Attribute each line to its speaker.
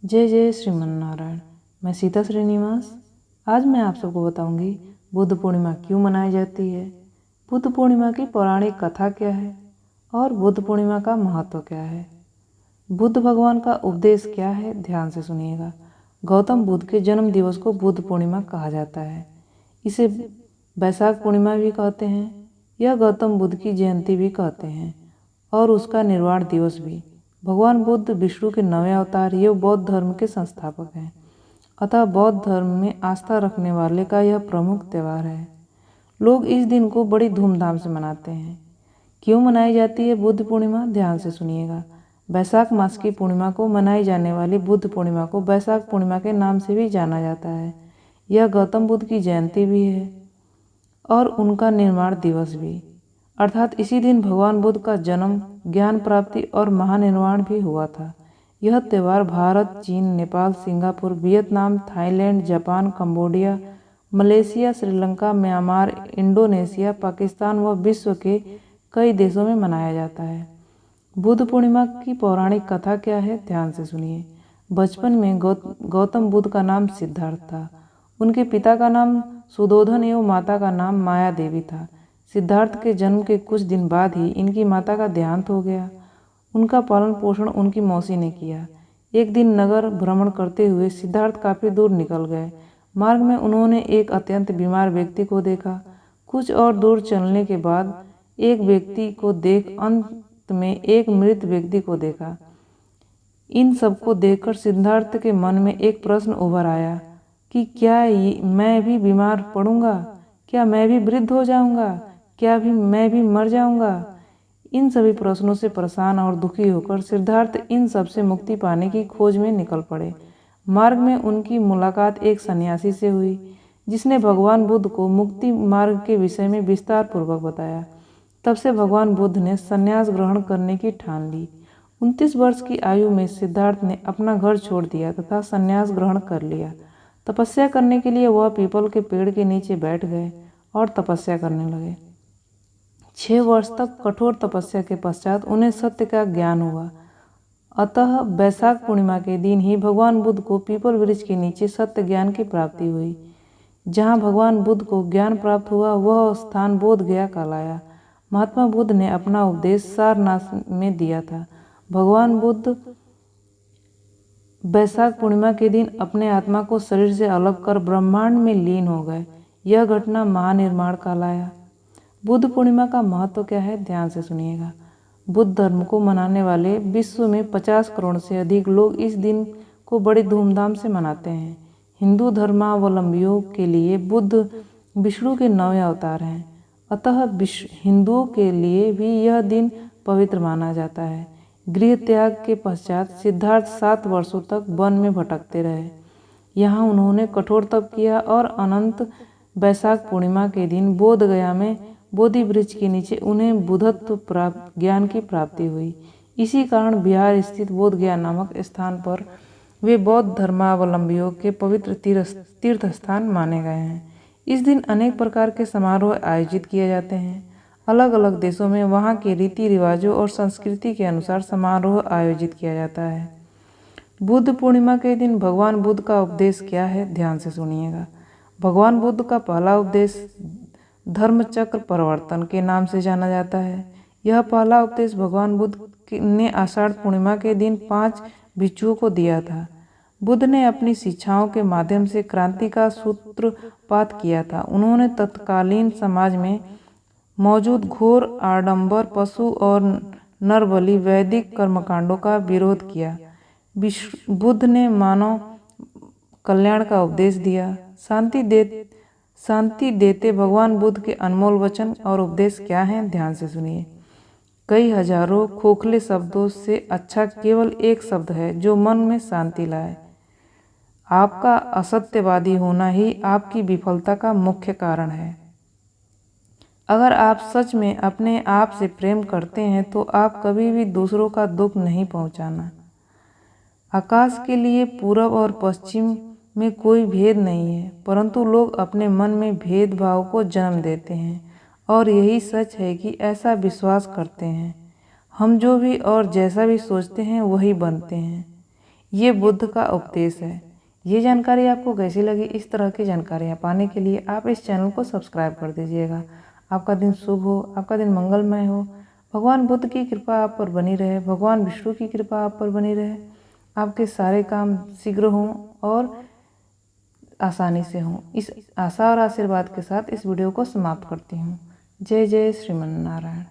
Speaker 1: जय जय श्रीमन्नारायण। मैं सीता श्रीनिवास। आज मैं आप सबको बताऊंगी बुद्ध पूर्णिमा क्यों मनाई जाती है, बुद्ध पूर्णिमा की पौराणिक कथा क्या है और बुद्ध पूर्णिमा का महत्व क्या है, बुद्ध भगवान का उपदेश क्या है। ध्यान से सुनिएगा। गौतम बुद्ध के जन्म दिवस को बुद्ध पूर्णिमा कहा जाता है। इसे बैसाख पूर्णिमा भी कहते हैं। यह गौतम बुद्ध की जयंती भी कहते हैं और उसका निर्वाण दिवस भी। भगवान बुद्ध विष्णु के 9वें अवतार ये बौद्ध धर्म के संस्थापक हैं। अतः बौद्ध धर्म में आस्था रखने वाले का यह प्रमुख त्यौहार है। लोग इस दिन को बड़ी धूमधाम से मनाते हैं। क्यों मनाई जाती है बुद्ध पूर्णिमा? ध्यान से सुनिएगा। बैसाख मास की पूर्णिमा को मनाई जाने वाली बुद्ध पूर्णिमा को बैसाख पूर्णिमा के नाम से भी जाना जाता है। यह गौतम बुद्ध की जयंती भी है और उनका निर्वाण दिवस भी, अर्थात इसी दिन भगवान बुद्ध का जन्म, ज्ञान प्राप्ति और महानिर्वाण भी हुआ था। यह त्यौहार भारत, चीन, Nepal, Singapore, Vietnam, Thailand, Japan, Cambodia, Malaysia, Sri Lanka, Myanmar, Indonesia, Pakistan व विश्व के कई देशों में मनाया जाता है। बुद्ध पूर्णिमा की पौराणिक कथा क्या है? ध्यान से सुनिए। बचपन में गौतम बुद्ध का नाम सिद्धार्थ था। उनके पिता का नाम सुदोधन एवं माता का नाम माया देवी था। सिद्धार्थ के जन्म के कुछ दिन बाद ही इनकी माता का देहांत हो गया। उनका पालन पोषण उनकी मौसी ने किया। एक दिन नगर भ्रमण करते हुए सिद्धार्थ काफ़ी दूर निकल गए। मार्ग में उन्होंने एक अत्यंत बीमार व्यक्ति को देखा। कुछ और दूर चलने के बाद एक व्यक्ति को देख अंत में एक मृत व्यक्ति को देखा। इन सबको देखकर सिद्धार्थ के मन में एक प्रश्न उभर आया कि क्या मैं भी बीमार पड़ूंगा? क्या मैं भी वृद्ध हो जाऊंगा? क्या मैं भी मर जाऊंगा? इन सभी प्रश्नों से परेशान और दुखी होकर सिद्धार्थ इन सब से मुक्ति पाने की खोज में निकल पड़े। मार्ग में उनकी मुलाकात एक सन्यासी से हुई, जिसने भगवान बुद्ध को मुक्ति मार्ग के विषय में विस्तार पूर्वक बताया। तब से भगवान बुद्ध ने संन्यास ग्रहण करने की ठान ली। 29 वर्ष की आयु में सिद्धार्थ ने अपना घर छोड़ दिया तथा संन्यास ग्रहण कर लिया। तपस्या करने के लिए वह पीपल के पेड़ के नीचे बैठ गए और तपस्या करने लगे। 6 वर्ष तक कठोर तपस्या के पश्चात उन्हें सत्य का ज्ञान हुआ। अतः बैसाख पूर्णिमा के दिन ही भगवान बुद्ध को पीपल वृक्ष के नीचे सत्य ज्ञान की प्राप्ति हुई। जहाँ भगवान बुद्ध को ज्ञान प्राप्त हुआ वह स्थान बोध गया कहलाया। महात्मा बुद्ध ने अपना उपदेश सारनाथ में दिया था। भगवान बुद्ध बैसाख पूर्णिमा के दिन अपने आत्मा को शरीर से अलग कर ब्रह्मांड में लीन हो गए। यह घटना महानिर्वाण कहलाया। बुद्ध पूर्णिमा का महत्व क्या है? ध्यान से सुनिएगा। बुद्ध धर्म को मनाने वाले विश्व में 50 करोड़ से अधिक लोग इस दिन को बड़ी धूमधाम से मनाते हैं। हिंदू धर्मावलंबियों के लिए बुद्ध विष्णु के 9वें अवतार हैं। अतः हिंदुओं के लिए भी यह दिन पवित्र माना जाता है। गृह त्याग के पश्चात सिद्धार्थ 7 वर्षों तक वन में भटकते रहे। यहाँ उन्होंने कठोर तप किया और अनंत बैसाख पूर्णिमा के दिन बोध गया में बोधि वृक्ष के नीचे उन्हें बुद्धत्व ज्ञान की प्राप्ति हुई। इसी कारण बिहार स्थित बोध गया नामक स्थान पर वे बौद्ध धर्मावलंबियों के पवित्र तीर्थ स्थान माने गए हैं। इस दिन अनेक प्रकार के समारोह आयोजित किए जाते हैं। अलग अलग देशों में वहाँ के रीति रिवाजों और संस्कृति के अनुसार समारोह आयोजित किया जाता है। बुद्ध पूर्णिमा के दिन भगवान बुद्ध का उपदेश क्या है? ध्यान से सुनिएगा। भगवान बुद्ध का पहला उपदेश धर्मचक्र परिवर्तन के नाम से जाना जाता है। यह पहला उपदेश भगवान बुद्ध ने आषाढ़ पूर्णिमा के दिन 5 भिक्षुओं को दिया था। बुद्ध ने अपनी शिक्षाओं के माध्यम से क्रांति का सूत्रपात किया था। उन्होंने तत्कालीन समाज में मौजूद घोर आडंबर, पशु और नरबलि, वैदिक कर्मकांडों का विरोध किया। बुद्ध ने मानव कल्याण का उपदेश दिया। शांति देते भगवान बुद्ध के अनमोल वचन और उपदेश क्या हैं? ध्यान से सुनिए। कई हजारों खोखले शब्दों से अच्छा केवल एक शब्द है जो मन में शांति लाए। आपका असत्यवादी होना ही आपकी विफलता का मुख्य कारण है। अगर आप सच में अपने आप से प्रेम करते हैं तो आप कभी भी दूसरों का दुख नहीं पहुंचाना। आकाश के लिए पूरब और पश्चिम में कोई भेद नहीं है, परंतु लोग अपने मन में भेदभाव को जन्म देते हैं और यही सच है कि ऐसा विश्वास करते हैं। हम जो भी और जैसा भी सोचते हैं वही बनते हैं। ये बुद्ध का उपदेश है। ये जानकारी आपको कैसी लगी? इस तरह की जानकारियाँ पाने के लिए आप इस चैनल को सब्सक्राइब कर दीजिएगा। आपका दिन शुभ हो, आपका दिन मंगलमय हो। भगवान बुद्ध की कृपा आप पर बनी रहे, भगवान विष्णु की कृपा आप पर बनी रहे। आपके सारे काम शीघ्र हों और आसानी से हों। इस आशा और आशीर्वाद के साथ इस वीडियो को समाप्त करती हूँ। जय जय श्रीमन नारायण।